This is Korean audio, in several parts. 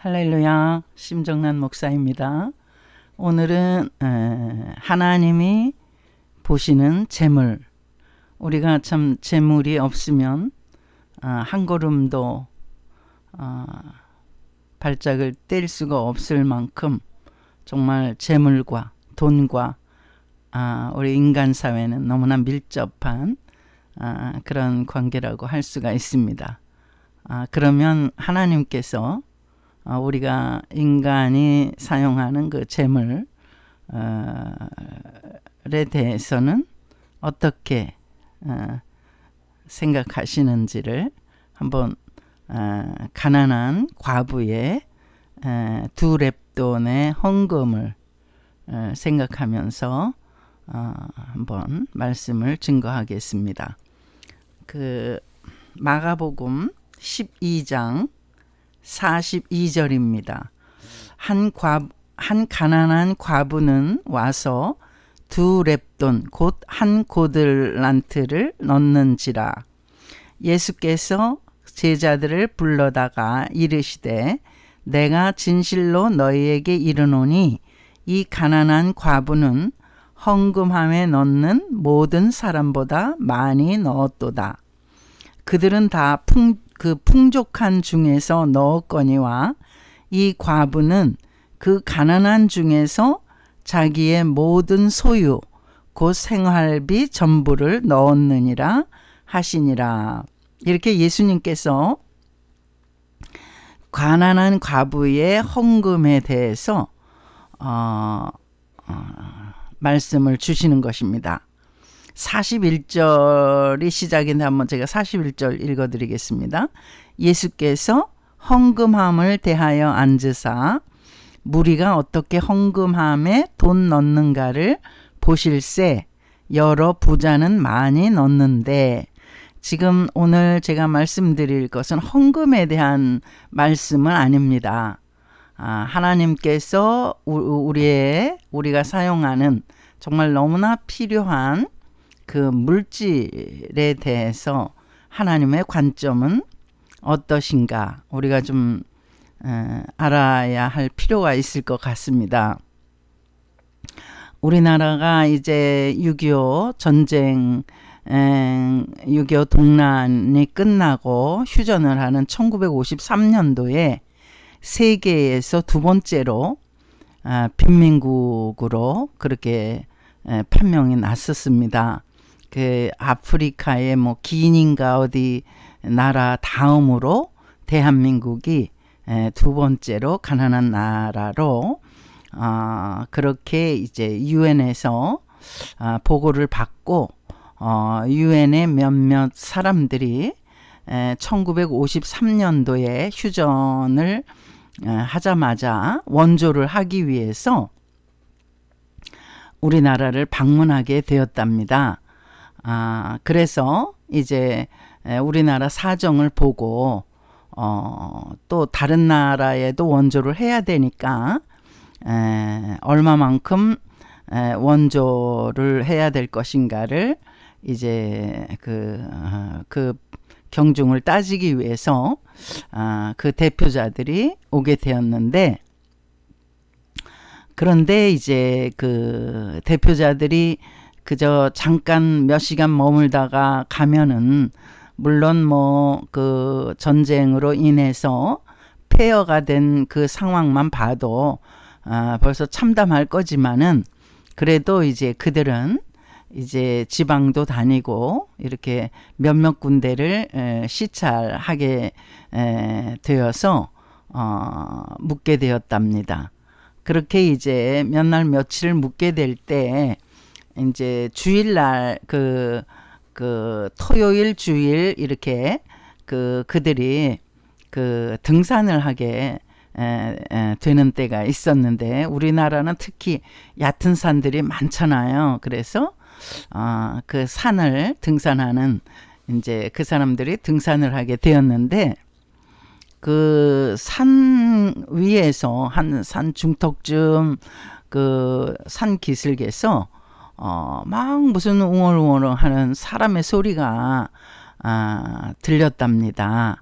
할렐루야, 심정란 목사입니다. 오늘은 하나님이 보시는 재물, 우리가 참 재물이 없으면 한 걸음도 발짝을 뗄 수가 없을 만큼 정말 재물과 돈과 우리 인간 사회는 너무나 밀접한 그런 관계라고 할 수가 있습니다. 그러면 하나님께서 우리가 인간이 사용하는 그 재물에 대해서는 어떻게 생각하시는지를 한번 가난한 과부의 두 렙돈의 헌금을 생각하면서 한번 말씀을 증거하겠습니다. 그 마가복음 12장 42절입니다. 한 가난한 과부는 와서 두 렙돈 곧 한 고들란트를 넣는지라. 예수께서 제자들을 불러다가 이르시되 내가 진실로 너희에게 이르노니 이 가난한 과부는 헌금함에 넣는 모든 사람보다 많이 넣었도다. 그들은 다 풍족한 중에서 넣었거니와 이 과부는 그 가난한 중에서 자기의 모든 소유 곧 생활비 전부를 넣었느니라 하시니라. 이렇게 예수님께서 가난한 과부의 헌금에 대해서 말씀을 주시는 것입니다. 41절이 시작인데 한번 제가 41절 읽어드리겠습니다. 예수께서 헌금함을 대하여 앉으사 무리가 어떻게 헌금함에 돈 넣는가를 보실세. 여러 부자는 많이 넣는데, 지금 오늘 제가 말씀드릴 것은 헌금에 대한 말씀은 아닙니다. 하나님께서 우리가 사용하는 정말 너무나 필요한 그 물질에 대해서 하나님의 관점은 어떠신가 우리가 좀 알아야 할 필요가 있을 것 같습니다. 우리나라가 이제 6.25 전쟁 6.25 동란이 끝나고 휴전을 하는 1953년도에 세계에서 두 번째로 빈민국으로 그렇게 판명이 났었습니다. 그 아프리카의 뭐 기닌가 어디 나라 다음으로 대한민국이 두 번째로 가난한 나라로 그렇게 이제 유엔에서 보고를 받고 유엔의 몇몇 사람들이 1953년도에 휴전을 하자마자 원조를 하기 위해서 우리나라를 방문하게 되었답니다. 그래서 이제 우리나라 사정을 보고 또 다른 나라에도 원조를 해야 되니까 얼마만큼 원조를 해야 될 것인가를 이제 그 경중을 따지기 위해서 그 대표자들이 오게 되었는데, 그런데 이제 그 대표자들이 그저 잠깐 몇 시간 머물다가 가면은 물론 뭐 그 전쟁으로 인해서 폐허가 된 그 상황만 봐도 벌써 참담할 거지만은 그래도 이제 그들은 이제 지방도 다니고 이렇게 몇몇 군데를 시찰하게 되어서 묵게 되었답니다. 그렇게 이제 몇 날 며칠 묵게 될 때 이제 주일날 그 토요일 주일 이렇게 그들이 그 등산을 하게 되는 때가 있었는데, 우리나라는 특히 얕은 산들이 많잖아요. 그래서 그 산을 등산하는 이제 그 사람들이 등산을 하게 되었는데, 그 산 위에서 한 산 중턱쯤 그 산 기슭에서 막 무슨 웅얼웅얼 하는 사람의 소리가 들렸답니다.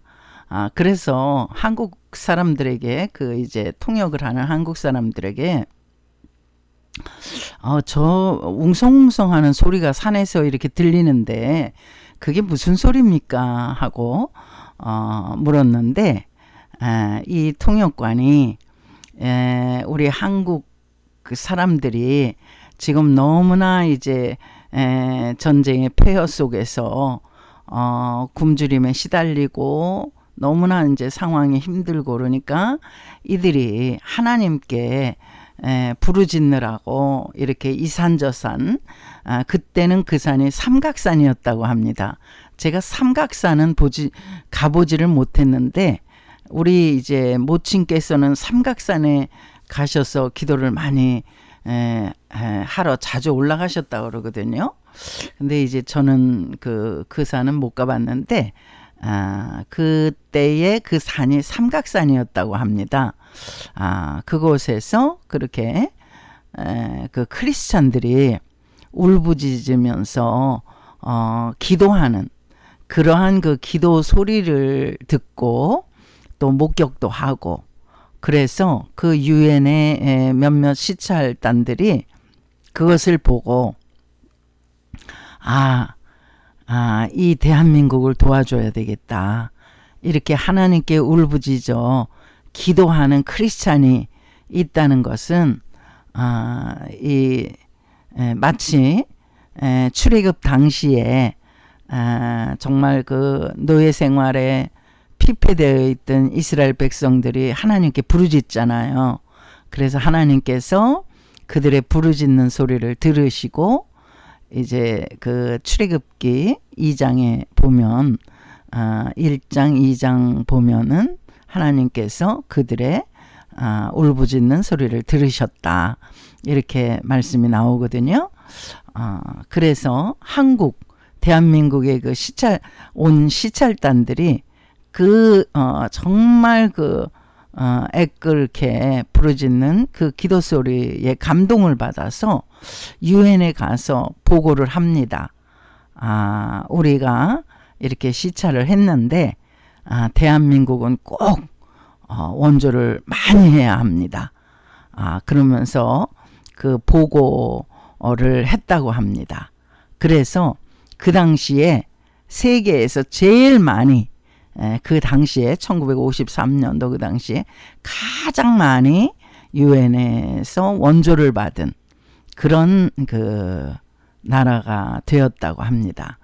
그래서 한국 사람들에게 그 이제 통역을 하는 한국 사람들에게 저 웅성웅성하는 소리가 산에서 이렇게 들리는데 그게 무슨 소리입니까? 하고 물었는데 이 통역관이 우리 한국 그 사람들이 지금 너무나 이제 전쟁의 폐허 속에서 굶주림에 시달리고 너무나 이제 상황이 힘들고 그러니까 이들이 하나님께 부르짖느라고 이렇게 이산저산 그때는 그 산이 삼각산이었다고 합니다. 제가 삼각산은 가보지를 못했는데 우리 이제 모친께서는 삼각산에 가셔서 기도를 많이 하러 자주 올라가셨다고 그러거든요. 근데 이제 저는 그 산은 못 가봤는데 그때의 그 산이 삼각산이었다고 합니다. 그곳에서 그렇게 그 크리스찬들이 울부짖으면서 기도하는 그러한 그 기도 소리를 듣고 또 목격도 하고 그래서 그 유엔의 몇몇 시찰단들이 그것을 보고 이 대한민국을 도와줘야 되겠다. 이렇게 하나님께 울부짖어 기도하는 크리스찬이 있다는 것은 마치 출애굽 당시에 정말 그 노예 생활에 피폐되어 있던 이스라엘 백성들이 하나님께 부르짖잖아요. 그래서 하나님께서 그들의 부르짖는 소리를 들으시고 이제 그 출애굽기 2장에 보면 1장 2장 보면은 하나님께서 그들의 울부짖는 소리를 들으셨다. 이렇게 말씀이 나오거든요. 그래서 대한민국의 그 시찰단들이 정말 애끓게 부르짖는 그 기도 소리에 감동을 받아서 유엔에 가서 보고를 합니다. 우리가 이렇게 시찰을 했는데 대한민국은 꼭 원조를 많이 해야 합니다. 그러면서 그 보고를 했다고 합니다. 그래서 그 당시에 세계에서 제일 많이 그 당시에 1953년도 그 당시에 가장 많이 유엔에서 원조를 받은 그런 그 나라가 되었다고 합니다.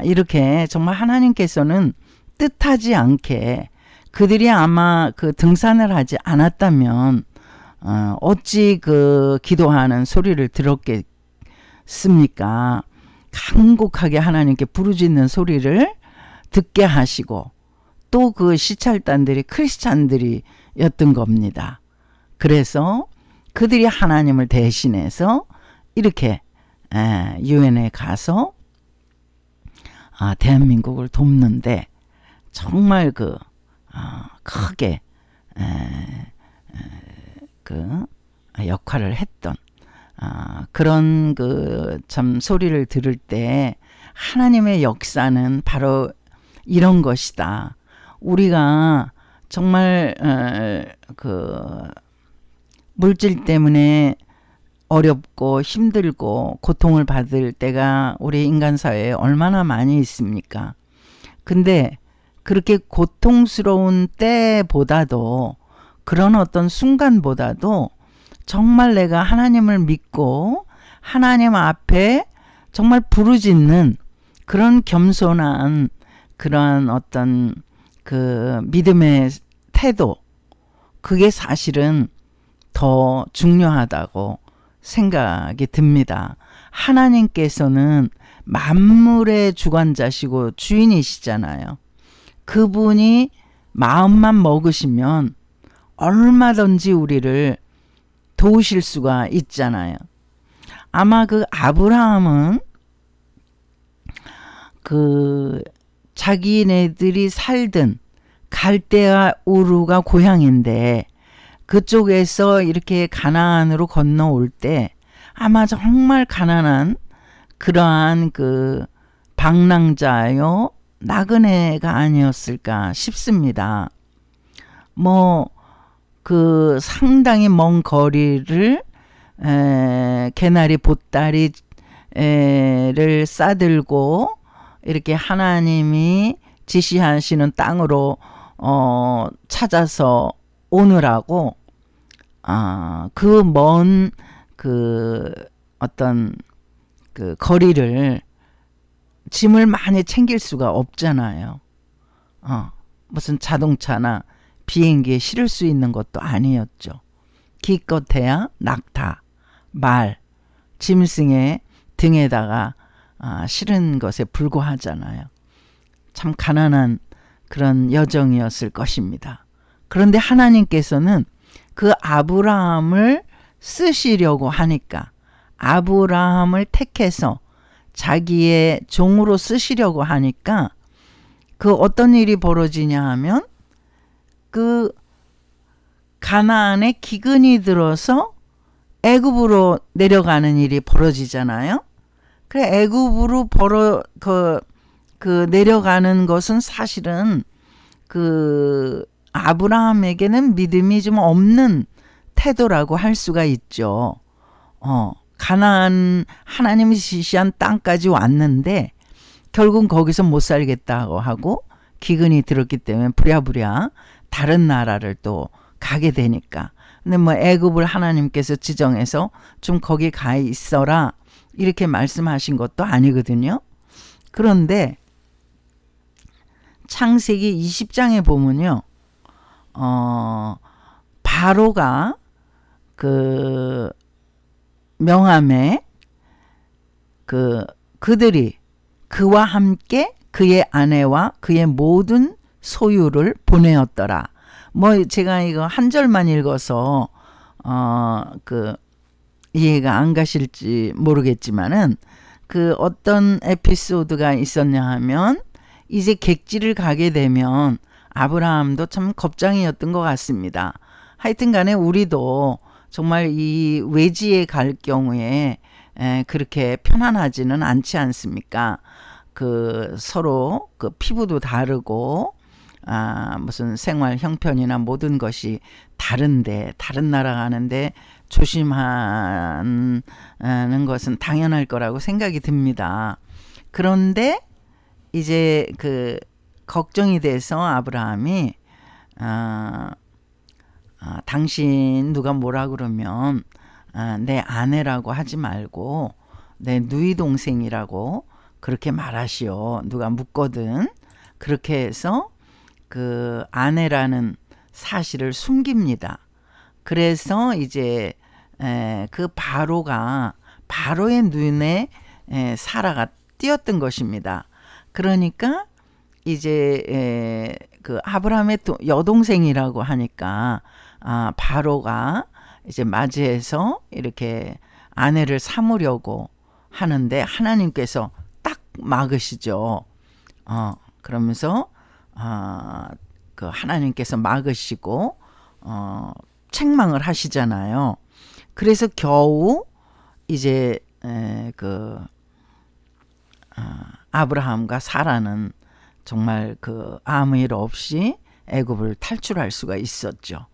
이렇게 정말 하나님께서는 뜻하지 않게 그들이 아마 그 등산을 하지 않았다면 어찌 그 기도하는 소리를 들었겠습니까? 간곡하게 하나님께 부르짖는 소리를 듣게 하시고 또 그 시찰단들이 크리스찬들이었던 겁니다. 그래서 그들이 하나님을 대신해서 이렇게 유엔에 가서 대한민국을 돕는데 정말 크게 그 역할을 했던 그런 참 소리를 들을 때 하나님의 역사는 바로 이런 것이다. 우리가 정말 물질 때문에 어렵고 힘들고 고통을 받을 때가 우리 인간 사회에 얼마나 많이 있습니까? 근데 그렇게 고통스러운 때보다도 그런 어떤 순간보다도 정말 내가 하나님을 믿고 하나님 앞에 정말 부르짖는 그런 겸손한 그러한 어떤 그 믿음의 태도, 그게 사실은 더 중요하다고 생각이 듭니다. 하나님께서는 만물의 주관자시고 주인이시잖아요. 그분이 마음만 먹으시면 얼마든지 우리를 도우실 수가 있잖아요. 아마 그 아브라함은 자기네들이 살던 갈대아 우르가 고향인데 그쪽에서 이렇게 가나안으로 건너올 때 아마 정말 가난한 그러한 방랑자요 나그네가 아니었을까 싶습니다. 뭐 그 상당히 먼 거리를 개나리 보따리를 싸들고 이렇게 하나님이 지시하시는 땅으로 찾아서 오느라고 그 먼 그 어떤 그 거리를 짐을 많이 챙길 수가 없잖아요. 무슨 자동차나 비행기에 실을 수 있는 것도 아니었죠. 기껏해야 낙타, 말, 짐승의 등에다가 실은 것에 불과하잖아요. 참 가난한 그런 여정이었을 것입니다. 그런데 하나님께서는 그 아브라함을 쓰시려고 하니까, 아브라함을 택해서 자기의 종으로 쓰시려고 하니까 그 어떤 일이 벌어지냐 하면 그 가나안에 기근이 들어서 애굽으로 내려가는 일이 벌어지잖아요. 그래 애굽으로 내려가는 것은 사실은 그 아브라함에게는 믿음이 좀 없는 태도라고 할 수가 있죠. 가나안 하나님이 지시한 땅까지 왔는데 결국 거기서 못 살겠다고 하고 기근이 들었기 때문에 부랴부랴 다른 나라를 또 가게 되니까. 근데 뭐 애굽을 하나님께서 지정해서 좀 거기 가 있어라 이렇게 말씀하신 것도 아니거든요. 그런데 창세기 20장에 보면요. 바로가 그 명함에 그들이 그와 함께 그의 아내와 그의 모든 소유를 보내었더라. 뭐 제가 이거 한 절만 읽어서 이해가 안 가실지 모르겠지만은 그 어떤 에피소드가 있었냐 하면 이제 객지를 가게 되면 아브라함도 참 겁장이었던 것 같습니다. 하여튼 간에 우리도 정말 이 외지에 갈 경우에 그렇게 편안하지는 않지 않습니까? 그 서로 그 피부도 다르고 무슨 생활 형편이나 모든 것이 다른데 다른 나라 가는데 조심하는 것은 당연할 거라고 생각이 듭니다. 그런데 이제 그 걱정이 돼서 아브라함이 당신 누가 뭐라 그러면 내 아내라고 하지 말고 내 누이 동생이라고 그렇게 말하시오. 누가 묻거든. 그렇게 해서 그 아내라는 사실을 숨깁니다. 그래서 이제 그 바로의 눈에 사라가 띄었던 것입니다. 그러니까 이제 그 아브라함의 여동생이라고 하니까 바로가 이제 맞이해서 이렇게 아내를 삼으려고 하는데 하나님께서 딱 막으시죠. 그러면서 그 하나님께서 막으시고 책망을 하시잖아요. 그래서 겨우 이제 그 아브라함과 사라는 정말 그 아무 일 없이 애굽을 탈출할 수가 있었죠.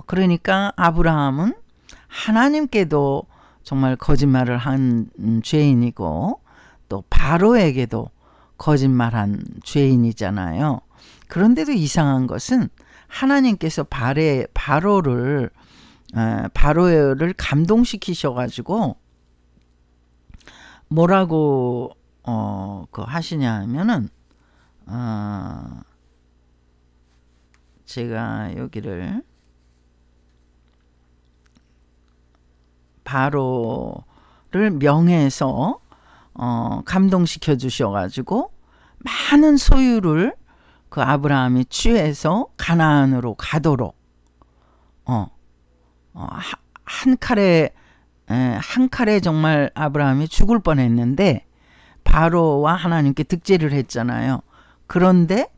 그러니까 아브라함은 하나님께도 정말 거짓말을 한 죄인이고 또 바로에게도 거짓말한 죄인이잖아요. 그런데도 이상한 것은 하나님께서 바로를 감동시키셔가지고 뭐라고 그 하시냐 하면은 제가 여기를 바로를 명해서 감동시켜 주셔가지고 많은 소유를 그 아브라함이 취해서 가나안으로 가도록 한 칼에 정말 아브라함이 죽을 뻔했는데 바로와 하나님께 득제를 했잖아요. 그런데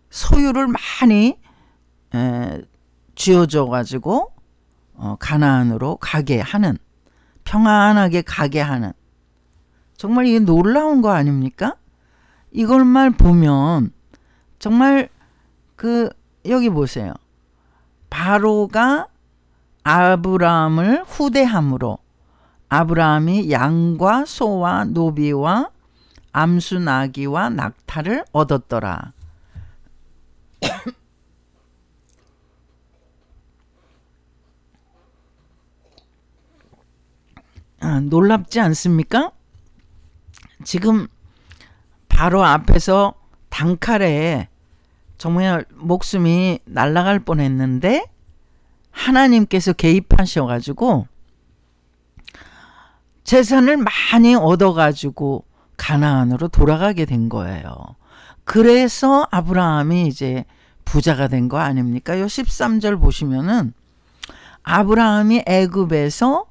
소유를 많이 쥐어줘 가지고 가나안으로 가게 하는, 평안하게 가게 하는, 정말 이게 놀라운 거 아닙니까? 이걸만 보면 정말 여기 보세요. 바로가 아브라함을 후대함으로 아브라함이 양과 소와 노비와 암수 나귀와 낙타를 얻었더라. 놀랍지 않습니까? 지금 바로 앞에서 단칼에 정말 목숨이 날아갈 뻔했는데 하나님께서 개입하셔가지고 재산을 많이 얻어가지고 가나안으로 돌아가게 된 거예요. 그래서 아브라함이 이제 부자가 된 거 아닙니까? 요 13절 보시면은 아브라함이 애굽에서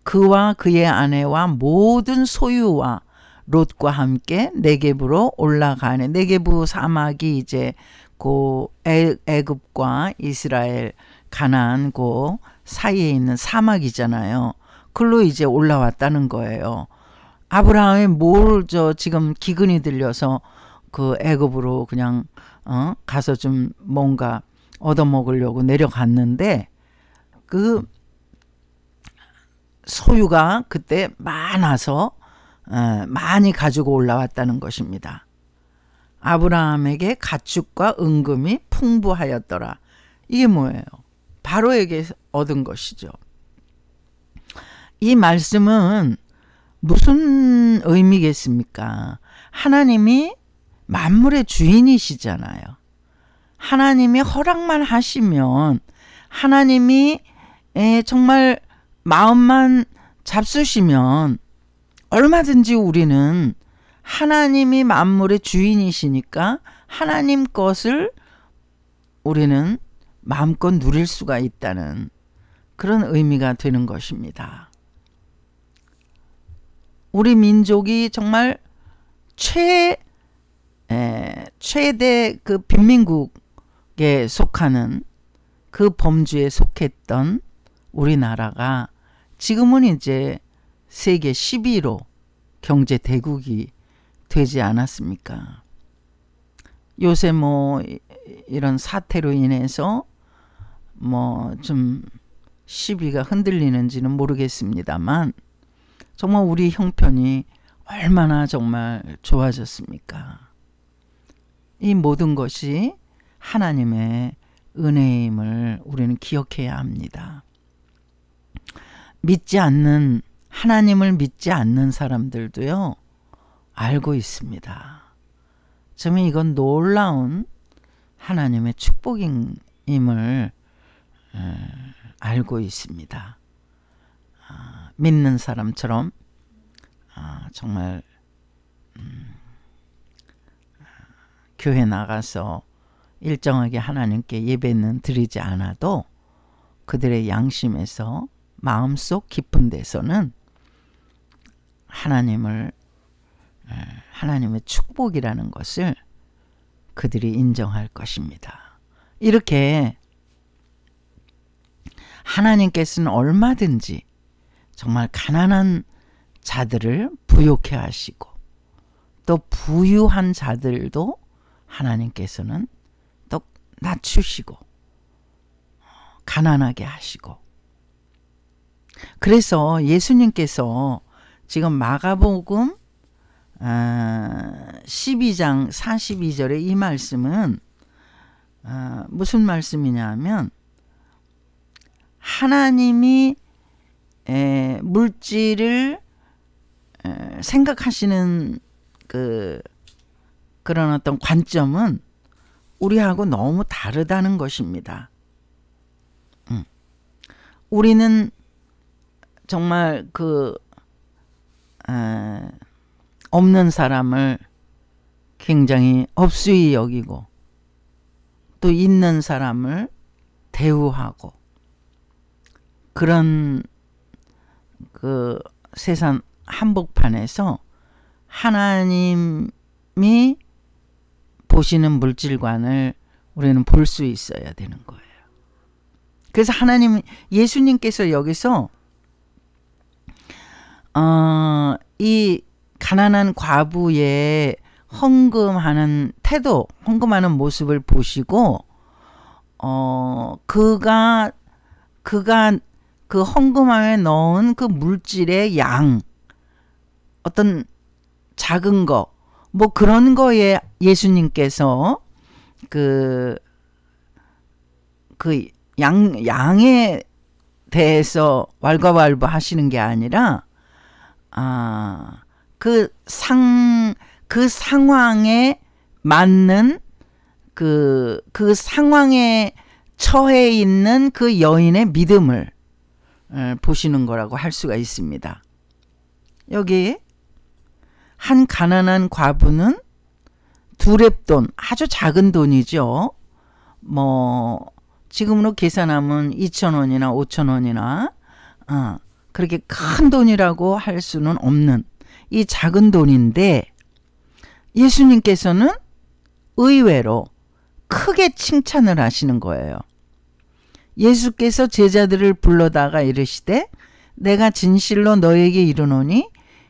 그와 그의 아내와 모든 소유와 롯과 함께 네겝으로 올라가네. 네겝 사막이 이제 애굽과 이스라엘 가나안 사이에 있는 사막이잖아요. 글로 이제 올라왔다는 거예요. 아브라함이 지금 기근이 들려서 애굽으로 그냥 가서 좀 뭔가 얻어먹으려고 내려갔는데 소유가 그때 많아서 많이 가지고 올라왔다는 것입니다. 아브라함에게 가축과 은금이 풍부하였더라. 이게 뭐예요? 바로에게 얻은 것이죠. 이 말씀은 무슨 의미겠습니까? 하나님이 만물의 주인이시잖아요. 하나님이 허락만 하시면 하나님이 정말 마음만 잡수시면 얼마든지 우리는 하나님이 만물의 주인이시니까 하나님 것을 우리는 마음껏 누릴 수가 있다는 그런 의미가 되는 것입니다. 우리 민족이 정말 최대 빈민국에 속하는 그 범주에 속했던 우리나라가 지금은 이제 세계 10위로 경제 대국이 되지 않았습니까? 요새 이런 사태로 인해서 좀 10위가 흔들리는지는 모르겠습니다만 정말 우리 형편이 얼마나 정말 좋아졌습니까? 이 모든 것이 하나님의 은혜임을 우리는 기억해야 합니다. 하나님을 믿지 않는 사람들도요, 알고 있습니다. 저는 이건 놀라운 하나님의 축복임을 알고 있습니다. 믿는 사람처럼 정말 교회 나가서 일정하게 하나님께 예배는 드리지 않아도 그들의 양심에서 마음속 깊은 데서는 하나님의 축복이라는 것을 그들이 인정할 것입니다. 이렇게 하나님께서는 얼마든지 정말 가난한 자들을 부욕해 하시고 또 부유한 자들도 하나님께서는 또 낮추시고 가난하게 하시고, 그래서 예수님께서 지금 마가복음 12장 42절의 이 말씀은 무슨 말씀이냐 하면 하나님이 물질을 생각하시는 그런 어떤 관점은 우리하고 너무 다르다는 것입니다. 우리는 정말 없는 사람을 굉장히 업수히 여기고 또 있는 사람을 대우하고 그런 세상 한복판에서 하나님이 보시는 물질관을 우리는 볼 수 있어야 되는 거예요. 그래서 예수님께서 여기서 이 가난한 과부의 헌금하는 태도, 헌금하는 모습을 보시고 그가 그 헌금함에 넣은 그 물질의 양, 어떤 작은 거, 뭐 그런 거에 예수님께서 양에 대해서 왈가왈부 하시는 게 아니라, 그 상황에 맞는 그 상황에 처해 있는 그 여인의 믿음을 보시는 거라고 할 수가 있습니다. 여기 한 가난한 과부는 두렙돈, 아주 작은 돈이죠. 뭐 지금으로 계산하면 2,000원이나 5,000원이나 그렇게 큰 돈이라고 할 수는 없는 이 작은 돈인데, 예수님께서는 의외로 크게 칭찬을 하시는 거예요. 예수께서 제자들을 불러다가 이르시되 내가 진실로 너에게 이르노니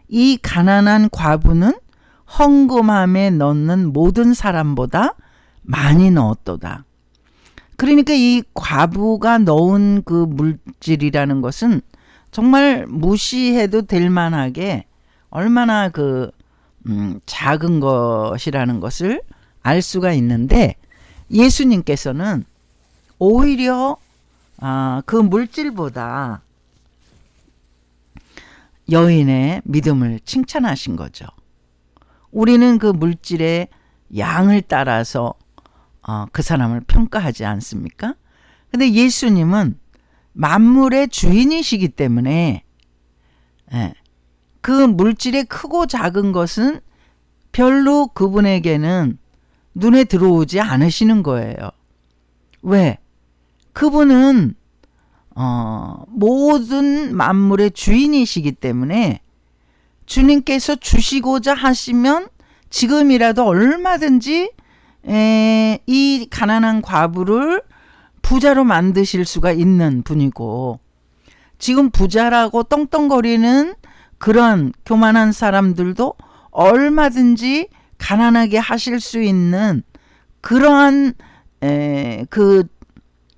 이 가난한 과부는 헌금함에 넣는 모든 사람보다 많이 넣었도다. 그러니까 이 과부가 넣은 그 물질이라는 것은 정말 무시해도 될 만하게 얼마나 작은 것이라는 것을 알 수가 있는데, 예수님께서는 오히려 그 물질보다 여인의 믿음을 칭찬하신 거죠. 우리는 그 물질의 양을 따라서 그 사람을 평가하지 않습니까? 근데 예수님은 만물의 주인이시기 때문에 그 물질의 크고 작은 것은 별로 그분에게는 눈에 들어오지 않으시는 거예요. 왜? 그분은 모든 만물의 주인이시기 때문에 주님께서 주시고자 하시면 지금이라도 얼마든지 이 가난한 과부를 부자로 만드실 수가 있는 분이고, 지금 부자라고 떵떵거리는 그런 교만한 사람들도 얼마든지 가난하게 하실 수 있는 그러한 그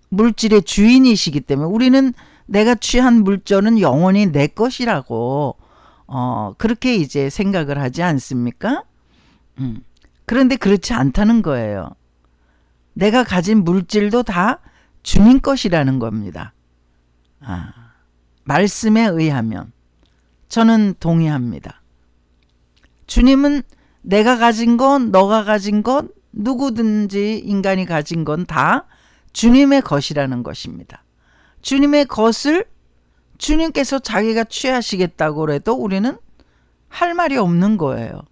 물질의 주인이시기 때문에 우리는 내가 취한 물질은 영원히 내 것이라고 그렇게 이제 생각을 하지 않습니까? 그런데 그렇지 않다는 거예요. 내가 가진 물질도 다 주님 것이라는 겁니다. 말씀에 의하면 저는 동의합니다. 주님은 내가 가진 것, 너가 가진 것, 누구든지 인간이 가진 건 다 주님의 것이라는 것입니다. 주님의 것을 주님께서 자기가 취하시겠다고 해도 우리는 할 말이 없는 거예요.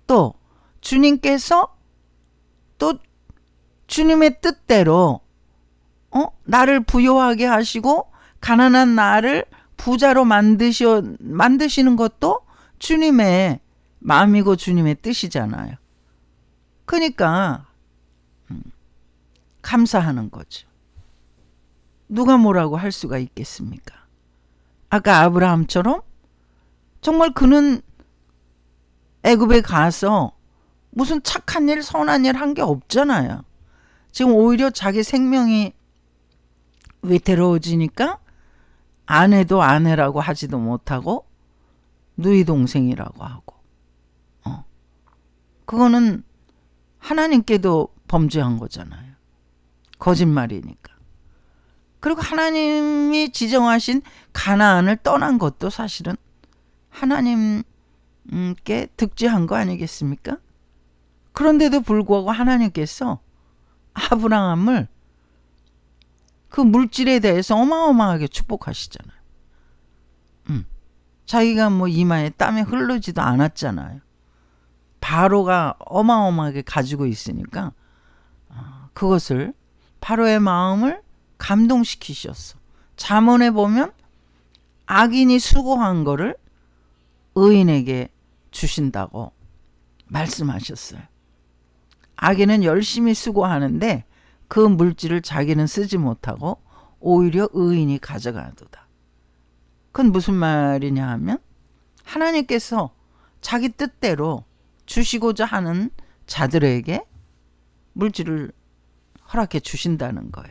또 주님께서 또 주님의 뜻대로 나를 부유하게 하시고 가난한 나를 부자로 만드시는 것도 주님의 마음이고 주님의 뜻이잖아요. 그러니까 감사하는 거죠. 누가 뭐라고 할 수가 있겠습니까? 아까 아브라함처럼 정말 그는 애굽에 가서 무슨 착한 일, 선한 일 한 게 없잖아요. 지금 오히려 자기 생명이 위태로워지니까 아내도 아내라고 하지도 못하고 누이 동생이라고 하고, 그거는 하나님께도 범죄한 거잖아요. 거짓말이니까. 그리고 하나님이 지정하신 가나안을 떠난 것도 사실은 하나님께 득죄한 거 아니겠습니까? 그런데도 불구하고 하나님께서 아브라함을 그 물질에 대해서 어마어마하게 축복하시잖아요. 자기가 뭐 이마에 땀이 흐르지도 않았잖아요. 바로가 어마어마하게 가지고 있으니까 그것을 바로의 마음을 감동시키셨어. 잠언에 보면 악인이 수고한 거를 의인에게 주신다고 말씀하셨어요. 악인은 열심히 수고하는데 그 물질을 자기는 쓰지 못하고 오히려 의인이 가져가도다. 그건 무슨 말이냐 하면 하나님께서 자기 뜻대로 주시고자 하는 자들에게 물질을 허락해 주신다는 거예요.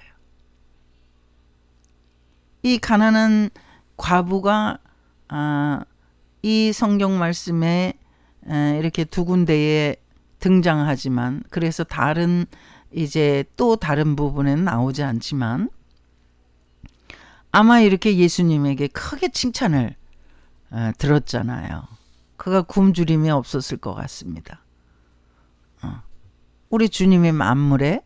이 가난한 과부가 이 성경 말씀에 이렇게 두 군데에 등장하지만, 그래서 다른 이제 또 다른 부분에는 나오지 않지만, 아마 이렇게 예수님에게 크게 칭찬을 들었잖아요. 그가 굶주림이 없었을 것 같습니다. 우리 주님의 만물의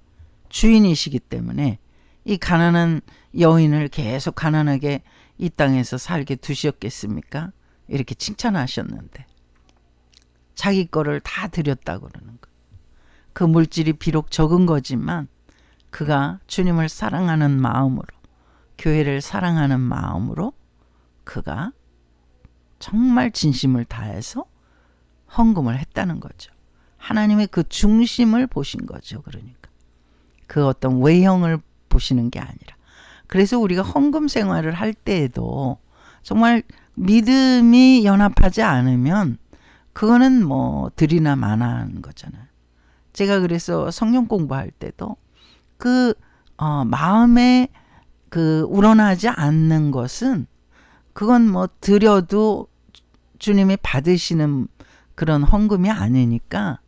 주인이시기 때문에 이 가난한 여인을 계속 가난하게 이 땅에서 살게 두셨겠습니까? 이렇게 칭찬하셨는데 자기 거를 다 드렸다고 그러는 거예요. 그 물질이 비록 적은 거지만 그가 주님을 사랑하는 마음으로, 교회를 사랑하는 마음으로 그가 정말 진심을 다해서 헌금을 했다는 거죠. 하나님의 그 중심을 보신 거죠. 그러니까 그 어떤 외형을 보시는 게 아니라. 그래서 우리가 헌금 생활을 할 때에도 정말 믿음이 연합하지 않으면 그거는 뭐 들이나 마나한 거잖아요. 제가 그래서 성경 공부할 때도 그 마음에 그 우러나지 않는 것은 그건 뭐 드려도 주님이 받으시는 그런 헌금이 아니니까,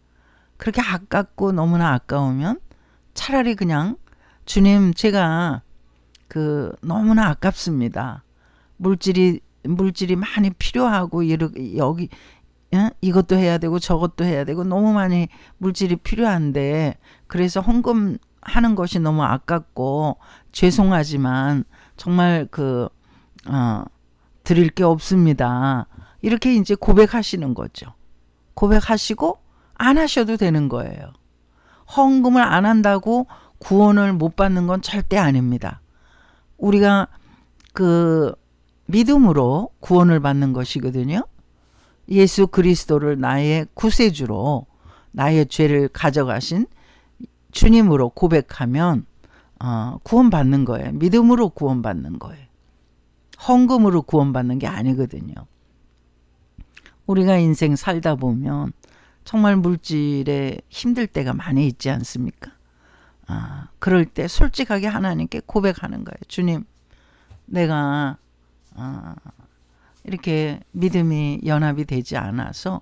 그렇게 아깝고 너무나 아까우면 차라리 그냥 주님, 제가 그 너무나 아깝습니다. 물질이 많이 필요하고 여기 이것도 해야 되고 저것도 해야 되고 너무 많이 물질이 필요한데, 그래서 헌금하는 것이 너무 아깝고 죄송하지만 정말 드릴 게 없습니다. 이렇게 이제 고백하시는 거죠. 고백하시고 안 하셔도 되는 거예요. 헌금을 안 한다고 구원을 못 받는 건 절대 아닙니다. 우리가 그 믿음으로 구원을 받는 것이거든요. 예수 그리스도를 나의 구세주로 나의 죄를 가져가신 주님으로 고백하면 구원받는 거예요. 믿음으로 구원받는 거예요. 헌금으로 구원받는 게 아니거든요. 우리가 인생 살다 보면 정말 물질에 힘들 때가 많이 있지 않습니까? 그럴 때 솔직하게 하나님께 고백하는 거예요. 주님, 내가 이렇게 믿음이 연합이 되지 않아서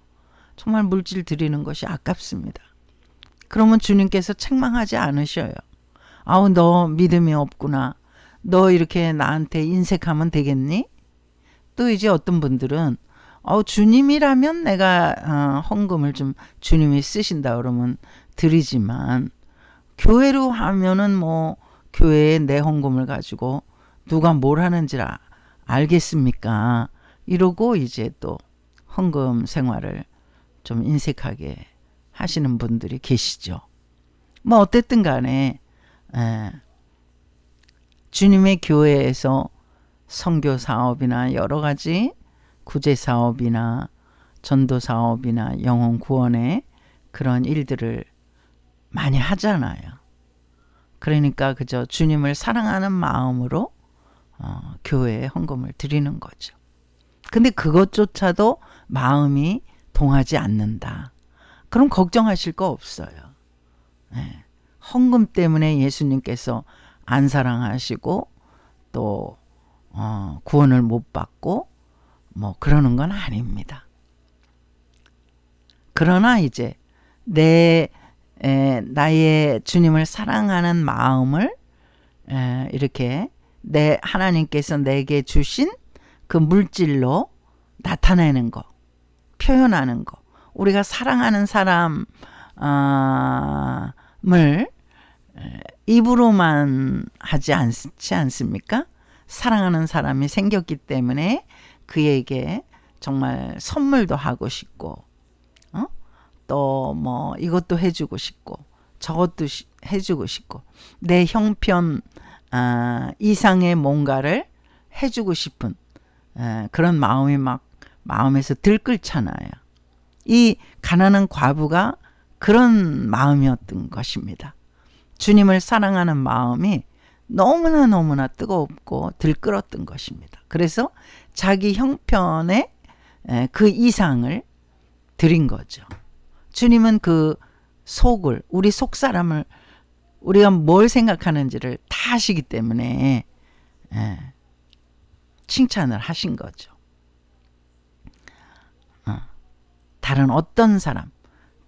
정말 물질 드리는 것이 아깝습니다. 그러면 주님께서 책망하지 않으셔요. 아우, 너 믿음이 없구나. 너 이렇게 나한테 인색하면 되겠니? 또 이제 어떤 분들은 주님이라면 내가 헌금을 좀 주님이 쓰신다 그러면 드리지만, 교회로 하면은 뭐 교회에 내 헌금을 가지고 누가 뭘 하는지 알겠습니까? 이러고 이제 또 헌금 생활을 좀 인색하게 하시는 분들이 계시죠. 뭐 어쨌든 간에 주님의 교회에서 선교 사업이나 여러 가지 구제 사업이나 전도 사업이나 영혼 구원의 그런 일들을 많이 하잖아요. 그러니까 그저 주님을 사랑하는 마음으로 교회에 헌금을 드리는 거죠. 근데 그것조차도 마음이 동하지 않는다. 그럼 걱정하실 거 없어요. 헌금 때문에 예수님께서 안 사랑하시고 또 구원을 못 받고 뭐 그러는 건 아닙니다. 그러나 이제 나의 주님을 사랑하는 마음을 이렇게 하나님께서 내게 주신 그 물질로 나타내는 거, 표현하는 거. 우리가 사랑하는 사람을 입으로만 하지 않지 않습니까? 사랑하는 사람이 생겼기 때문에 그에게 정말 선물도 하고 싶고, 또 뭐 이것도 해주고 싶고 저것도 해주고 싶고, 내 형편 이상의 뭔가를 해주고 싶은 그런 마음이 막 마음에서 들끓잖아요. 이 가난한 과부가 그런 마음이었던 것입니다. 주님을 사랑하는 마음이 너무나 뜨겁고 들끓었던 것입니다. 그래서 자기 형편의 그 이상을 드린 거죠. 주님은 그 속을, 우리 속 사람을, 우리가 뭘 생각하는지를 다 아시기 때문에 칭찬을 하신 거죠. 다른 어떤 사람,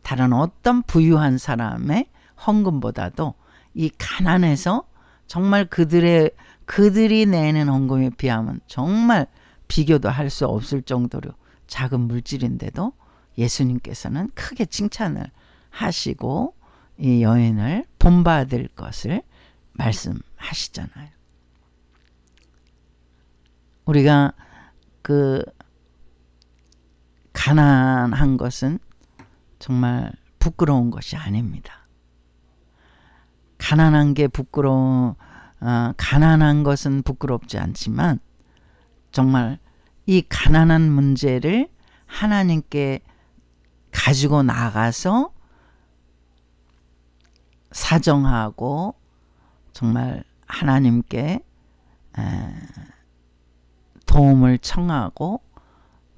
다른 어떤 부유한 사람의 헌금보다도 이 가난해서 정말 그들이 내는 헌금에 비하면 정말 비교도 할 수 없을 정도로 작은 물질인데도 예수님께서는 크게 칭찬을 하시고 이 여인을 본받을 것을 말씀하시잖아요. 우리가 그 가난한 것은 정말 부끄러운 것이 아닙니다. 가난한 것은 부끄럽지 않지만 정말 이 가난한 문제를 하나님께 가지고 나가서 사정하고 정말 하나님께 도움을 청하고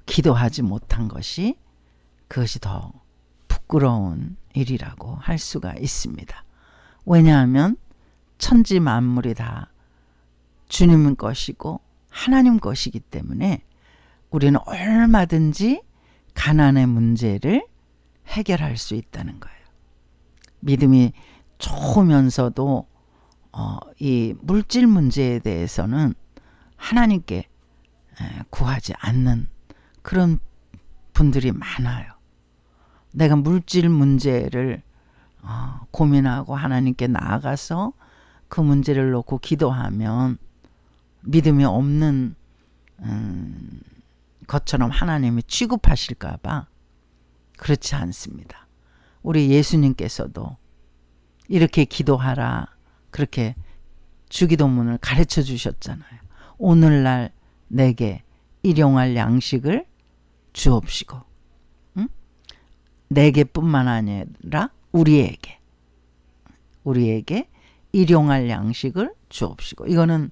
기도하지 못한 것이, 그것이 더 부끄러운 일이라고 할 수가 있습니다. 왜냐하면 천지 만물이 다 주님 것이고 하나님 것이기 때문에 우리는 얼마든지 가난의 문제를 해결할 수 있다는 거예요. 믿음이 좋으면서도 이 물질 문제에 대해서는 하나님께 구하지 않는 그런 분들이 많아요. 내가 물질 문제를 고민하고 하나님께 나아가서 그 문제를 놓고 기도하면 믿음이 없는 것처럼 하나님이 취급하실까 봐 그렇지 않습니다. 우리 예수님께서도 이렇게 기도하라, 그렇게 주기도문을 가르쳐 주셨잖아요. 오늘날 내게 일용할 양식을 주옵시고, 응? 내게뿐만 아니라 우리에게 일용할 양식을 주옵시고. 이거는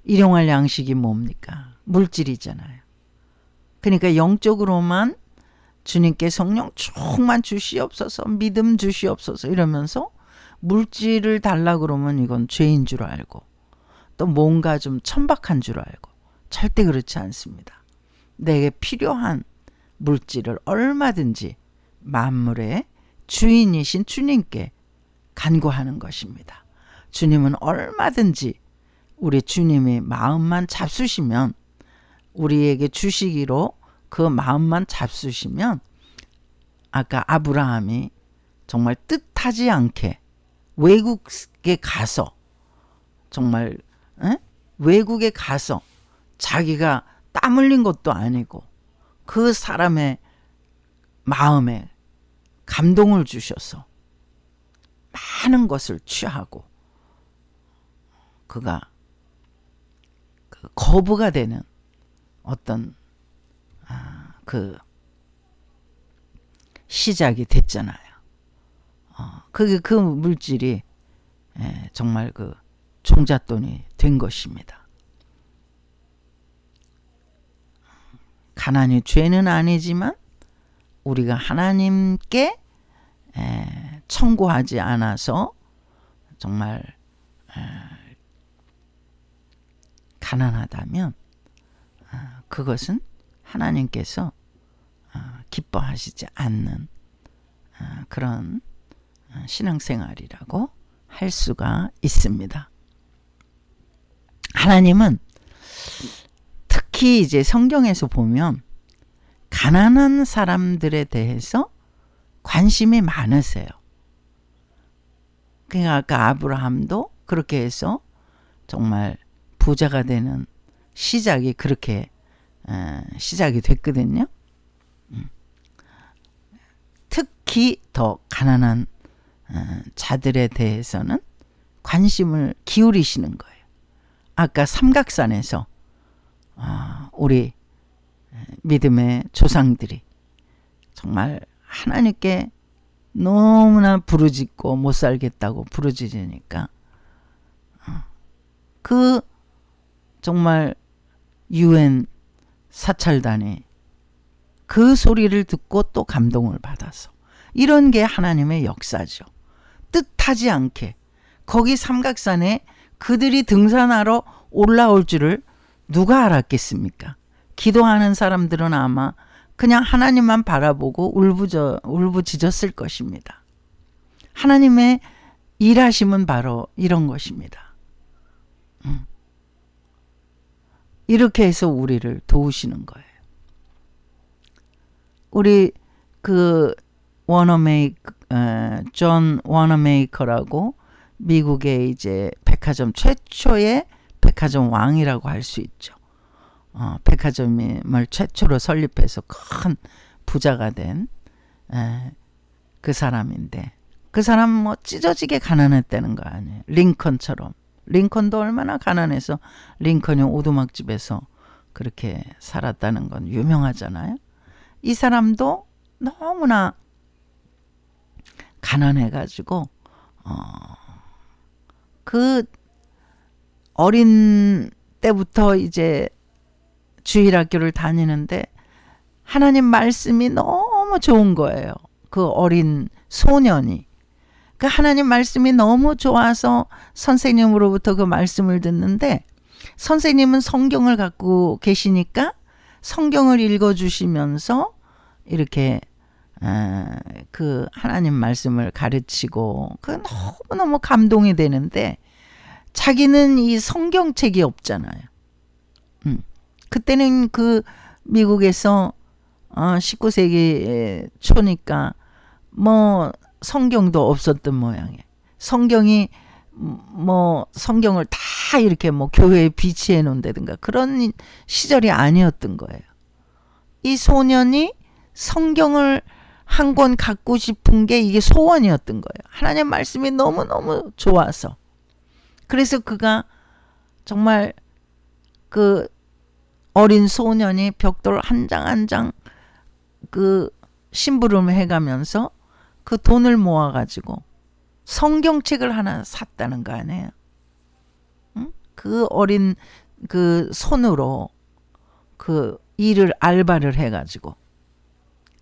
일용할 양식이 뭡니까? 물질이잖아요. 그러니까 영적으로만 주님께 성령 충만 주시옵소서, 믿음 주시옵소서 이러면서 물질을 달라 그러면 이건 죄인 줄 알고 또 뭔가 좀 천박한 줄 알고, 절대 그렇지 않습니다. 내게 필요한 물질을 얼마든지 만물의 주인이신 주님께 간구하는 것입니다. 주님은 얼마든지 우리 주님이 마음만 잡수시면, 우리에게 주시기로 그 마음만 잡수시면, 아까 아브라함이 정말 뜻하지 않게 외국에 가서 정말 외국에 가서 자기가 땀 흘린 것도 아니고 그 사람의 마음에 감동을 주셔서 많은 것을 취하고 그가 그 거부가 되는 어떤 그 시작이 됐잖아요. 그게 그 물질이 정말 그 종잣돈이 된 것입니다. 가난이 죄는 아니지만 우리가 하나님께 청구하지 않아서 정말 가난하다면 그것은 하나님께서 기뻐하시지 않는 그런 신앙생활이라고 할 수가 있습니다. 하나님은 특히 이제 성경에서 보면 가난한 사람들에 대해서 관심이 많으세요. 그러니까 아까 아브라함도 그렇게 해서 정말 부자가 되는 시작이 그렇게 시작이 됐거든요. 특히 더 가난한 자들에 대해서는 관심을 기울이시는 거예요. 아까 삼각산에서 우리 믿음의 조상들이 정말 하나님께 너무나 부르짖고 못 살겠다고 부르짖으니까 그 정말 유엔 사찰단이 그 소리를 듣고 또 감동을 받아서 이런 게 하나님의 역사죠. 뜻하지 않게 거기 삼각산에 그들이 등산하러 올라올 줄을 누가 알았겠습니까? 기도하는 사람들은 아마 그냥 하나님만 바라보고 울부짖었을 것입니다. 하나님의 일하심은 바로 이런 것입니다. 이렇게 해서 우리를 도우시는 거예요. 우리 그 존 워너메이커라고 미국의 이제 백화점 최초의 백화점 왕이라고 할 수 있죠. 백화점을 최초로 설립해서 큰 부자가 된 그 사람인데, 그 사람 뭐 찢어지게 가난했다는 거 아니에요. 링컨처럼. 링컨도 얼마나 가난해서 링컨이 오두막집에서 그렇게 살았다는 건 유명하잖아요. 이 사람도 너무나 가난해가지고 그 어린 때부터 이제 주일학교를 다니는데 하나님 말씀이 너무 좋은 거예요. 그 어린 소년이. 그 하나님 말씀이 너무 좋아서 선생님으로부터 그 말씀을 듣는데, 선생님은 성경을 갖고 계시니까 성경을 읽어주시면서 이렇게 그 하나님 말씀을 가르치고, 그 너무너무 감동이 되는데 자기는 이 성경책이 없잖아요. 그때는 그 미국에서 19세기 초니까 뭐 성경도 없었던 모양이에요. 성경을 다 이렇게 뭐 교회에 비치해 놓는다든가 그런 시절이 아니었던 거예요. 이 소년이 성경을 한 권 갖고 싶은 게 이게 소원이었던 거예요. 하나님 말씀이 너무너무 좋아서. 그래서 그가 정말 그 어린 소년이 벽돌 한 장 한 장 그 심부름을 해가면서 그 돈을 모아가지고 성경책을 하나 샀다는 거 아니에요. 응? 그 어린 그 손으로 그 알바를 해가지고.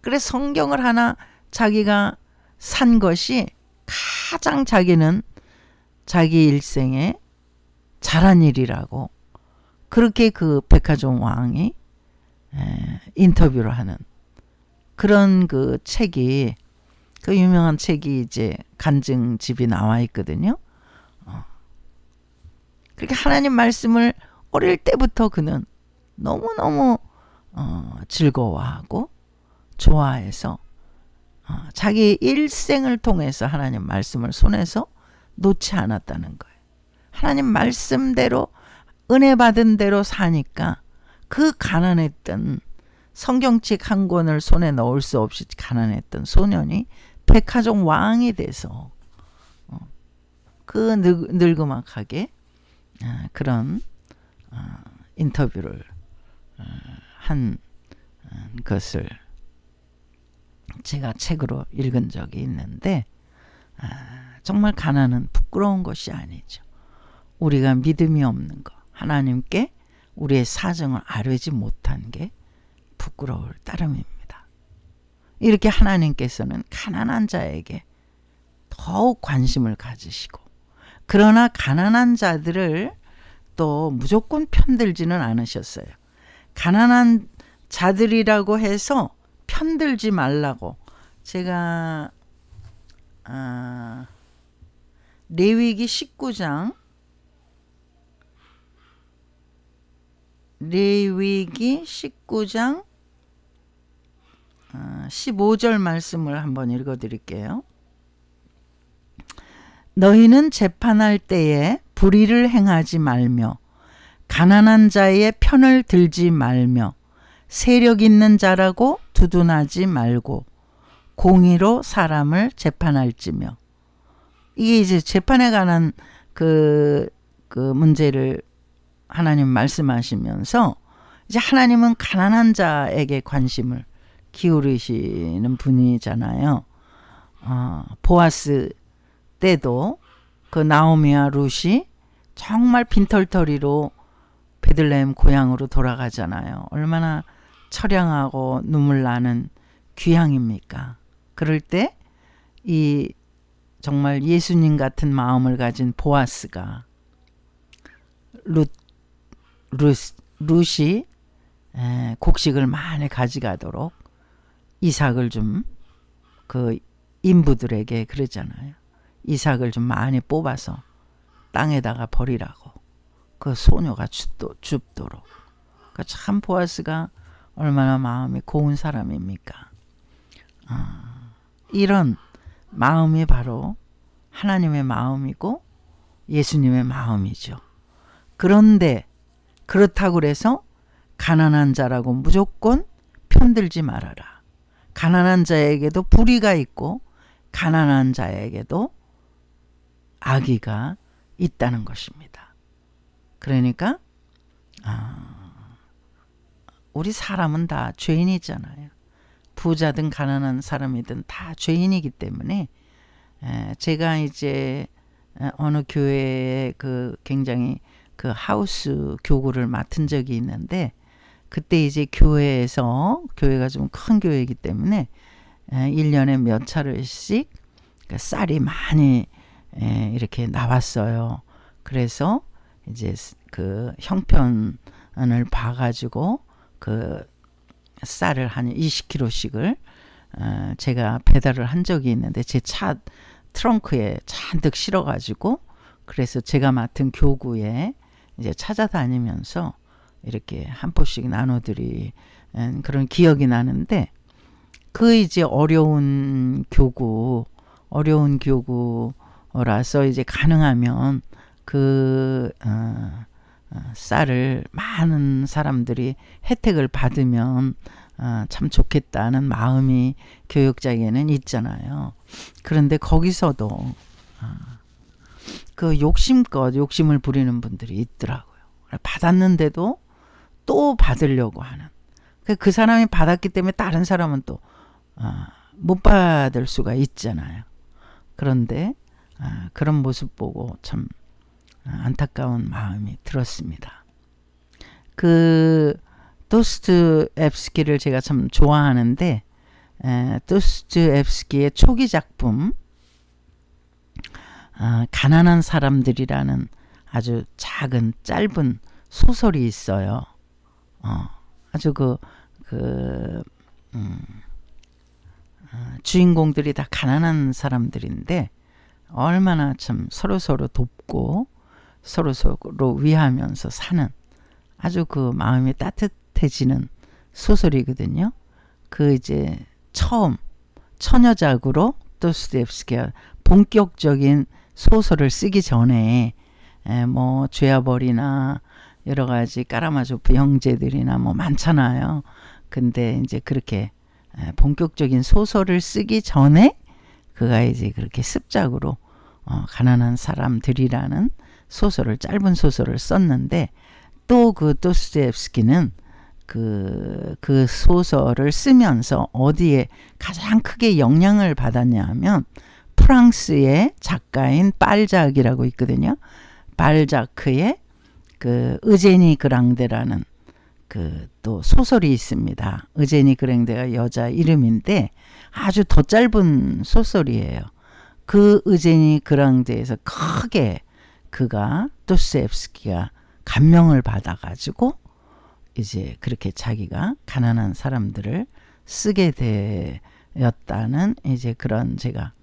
그래서 성경을 하나 자기가 산 것이 가장 자기는 자기 일생에 잘한 일이라고, 그렇게 그 백화점 왕이 인터뷰를 하는 그런 그 책이, 그 유명한 책이 이제 간증집이 나와 있거든요. 그렇게 하나님 말씀을 어릴 때부터 그는 너무너무 즐거워하고 좋아해서 자기 일생을 통해서 하나님 말씀을 손에서 놓지 않았다는 거예요. 하나님 말씀대로 은혜 받은 대로 사니까 그 가난했던, 성경책 한 권을 손에 넣을 수 없이 가난했던 소년이 백화점 왕이 돼서 그 늙음악하게 그런 인터뷰를 한 것을 제가 책으로 읽은 적이 있는데, 정말 가난은 부끄러운 것이 아니죠. 우리가 믿음이 없는 것, 하나님께 우리의 사정을 아뢰지 못한 게 부끄러울 따름입니다. 이렇게 하나님께서는 가난한 자에게 더욱 관심을 가지시고, 그러나 가난한 자들을 또 무조건 편들지는 않으셨어요. 가난한 자들이라고 해서 편들지 말라고 제가 레위기 19장 15절 말씀을 한번 읽어드릴게요. 너희는 재판할 때에 불의를 행하지 말며 가난한 자의 편을 들지 말며 세력 있는 자라고 두둔하지 말고 공의로 사람을 재판할지며. 이게 이제 재판에 관한 그 문제를 하나님 말씀하시면서, 이제 하나님은 가난한 자에게 관심을 기울이시는 분이잖아요. 보아스 때도 그 나오미와 룻이 정말 빈털터리로 베들레헴 고향으로 돌아가잖아요. 얼마나 처량하고 눈물 나는 귀향입니까? 그럴 때 이 정말 예수님 같은 마음을 가진 보아스가 룻이 곡식을 많이 가져가도록 이삭을 좀 그 인부들에게 그러잖아요. 이삭을 좀 많이 뽑아서 땅에다가 버리라고. 그 소녀가 줍도록. 그러니까 참 보아스가 얼마나 마음이 고운 사람입니까? 이런 마음이 바로 하나님의 마음이고 예수님의 마음이죠. 그런데 그렇다고 해서 가난한 자라고 무조건 편들지 말아라. 가난한 자에게도 불의가 있고 가난한 자에게도 악의가 있다는 것입니다. 그러니까 우리 사람은 다 죄인이잖아요. 부자든 가난한 사람이든 다 죄인이기 때문에 제가 이제 어느 교회에 그 굉장히 그 하우스 교구를 맡은 적이 있는데 그때 이제 교회가 좀 큰 교회이기 때문에 1년에 몇 차례씩 쌀이 많이 이렇게 나왔어요. 그래서 이제 그 형편을 봐가지고 그 쌀을 한 20kg씩을 제가 배달을 한 적이 있는데 제 차 트렁크에 잔뜩 실어가지고 그래서 제가 맡은 교구에 이제 찾아다니면서 이렇게 한 포씩 나눠드린 그런 기억이 나는데 그 이제 어려운 교구라서 이제 가능하면 그 쌀을 많은 사람들이 혜택을 받으면 참 좋겠다는 마음이 교역자에게는 있잖아요. 그런데 거기서도 그 욕심을 부리는 분들이 있더라고요. 받았는데도 또 받으려고 하는. 그 사람이 받았기 때문에 다른 사람은 또 못 받을 수가 있잖아요. 그런데 그런 모습 보고 참 안타까운 마음이 들었습니다. 그 도스토옙스키를 제가 참 좋아하는데 도스토옙스키의 초기 작품 가난한 사람들이라는 아주 작은 짧은 소설이 있어요. 아주 주인공들이 다 가난한 사람들인데 얼마나 참 서로 돕고 서로 위하면서 사는 아주 그 마음이 따뜻해지는 소설이거든요. 그 이제 처음 처녀작으로 도스토옙스키가 본격적인 소설을 쓰기 전에 뭐 죄아벌이나 여러 가지 까라마조프 형제들이나 뭐 많잖아요. 근데 이제 그렇게 본격적인 소설을 쓰기 전에 그가 이제 그렇게 습작으로 가난한 사람들이라는 짧은 소설을 썼는데 또 그 도스토옙스키는 그 소설을 쓰면서 어디에 가장 크게 영향을 받았냐 하면 프랑스의 작가인 발작이라고 있거든요. 발자크의 그 의제니 그랑데라는 그 또 소설이 있습니다. 의제니 그랑데가 여자 이름인데 아주 더 짧은 소설이에요. 그 의제니 그랑데에서 크게 그가 도스토옙스키가 감명을 받아가지고 이제 그렇게 자기가 가난한 사람들을 쓰게 되었다는 이제 그런 제가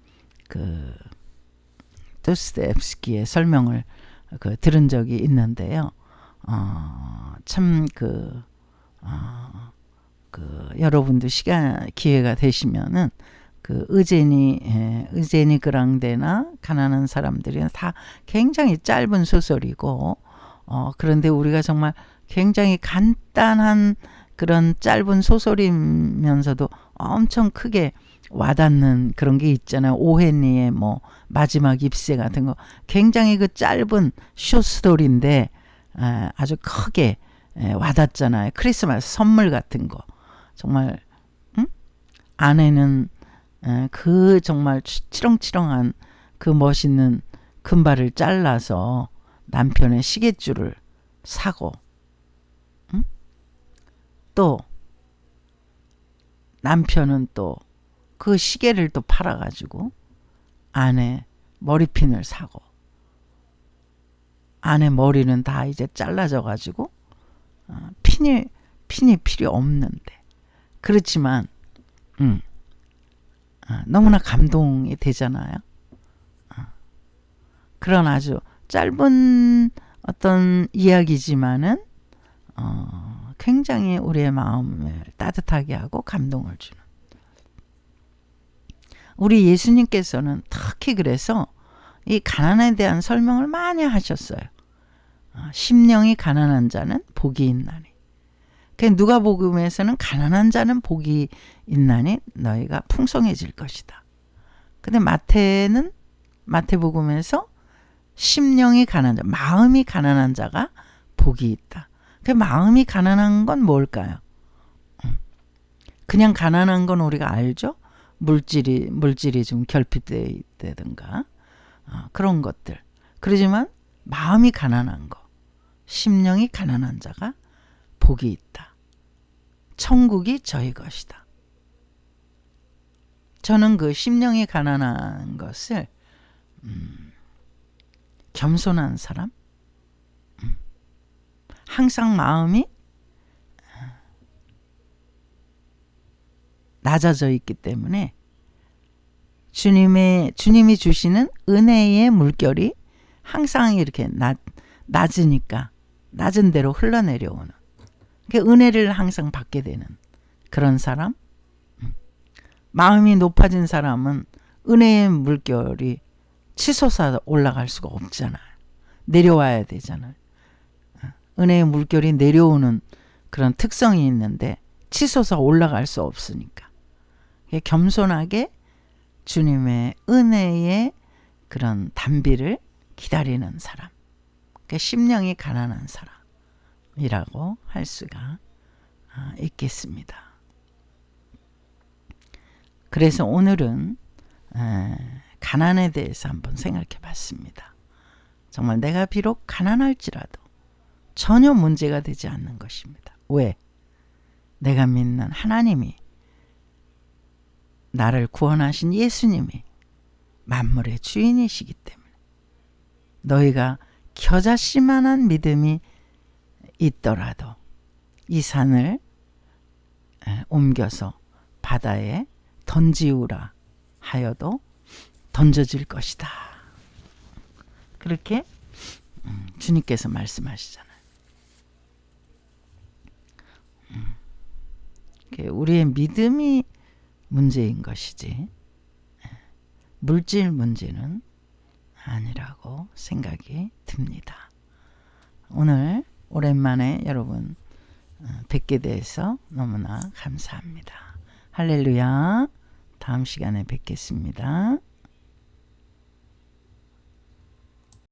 그 도스토옙스키의 설명을 들은 적이 있는데요. 참 여러분도 기회가 되시면은 그 의제니 그랑데나 가난한 사람들이 다 굉장히 짧은 소설이고 그런데 우리가 정말 굉장히 간단한 그런 짧은 소설이면서도 엄청 크게 와닿는 그런 게 있잖아요. 오헨리의 뭐 마지막 잎새 같은 거 굉장히 그 짧은 숏스토리인데 아주 크게 와닿잖아요. 크리스마스 선물 같은 거 정말 아내는 그 정말 치렁치렁한 그 멋있는 금발을 잘라서 남편의 시계줄을 사고 또 남편은 또 그 시계를 또 팔아가지고 아내 머리핀을 사고, 아내 머리는 다 이제 잘라져가지고 핀이 필요 없는데, 그렇지만 너무나 감동이 되잖아요. 그런 아주 짧은 어떤 이야기지만은 굉장히 우리의 마음을 따뜻하게 하고 감동을 주는, 우리 예수님께서는 특히 그래서 이 가난에 대한 설명을 많이 하셨어요. 심령이 가난한 자는 복이 있나니. 누가복음에서는 가난한 자는 복이 있나니 너희가 풍성해질 것이다. 근데 마태복음에서 심령이 가난한 자, 마음이 가난한 자가 복이 있다. 마음이 가난한 건 뭘까요? 그냥 가난한 건 우리가 알죠. 물질이 좀 결핍되든가 그런 것들. 그러지만 마음이 가난한 거, 심령이 가난한 자가 복이 있다. 천국이 저희 것이다. 저는 그 심령이 가난한 것을 겸손한 사람, 항상 마음이 낮아져 있기 때문에 주님이 주시는 은혜의 물결이 항상 이렇게 낮으니까 낮은 대로 흘러내려오는, 은혜를 항상 받게 되는 그런 사람. 마음이 높아진 사람은 은혜의 물결이 치솟아 올라갈 수가 없잖아요. 내려와야 되잖아요. 은혜의 물결이 내려오는 그런 특성이 있는데 치솟아 올라갈 수 없으니까 겸손하게 주님의 은혜의 그런 단비를 기다리는 사람, 심령이 가난한 사람이라고 할 수가 있겠습니다. 그래서 오늘은 가난에 대해서 한번 생각해 봤습니다. 정말 내가 비록 가난할지라도 전혀 문제가 되지 않는 것입니다. 왜? 내가 믿는 하나님이, 나를 구원하신 예수님이 만물의 주인이시기 때문에, 너희가 겨자씨만한 믿음이 있더라도 이 산을 옮겨서 바다에 던지우라 하여도 던져질 것이다. 그렇게 주님께서 말씀하시잖아요. 우리의 믿음이 문제인 것이지 물질 문제는 아니라고 생각이 듭니다. 오늘 오랜만에 여러분 뵙게 돼서 너무나 감사합니다. 할렐루야. 다음 시간에 뵙겠습니다.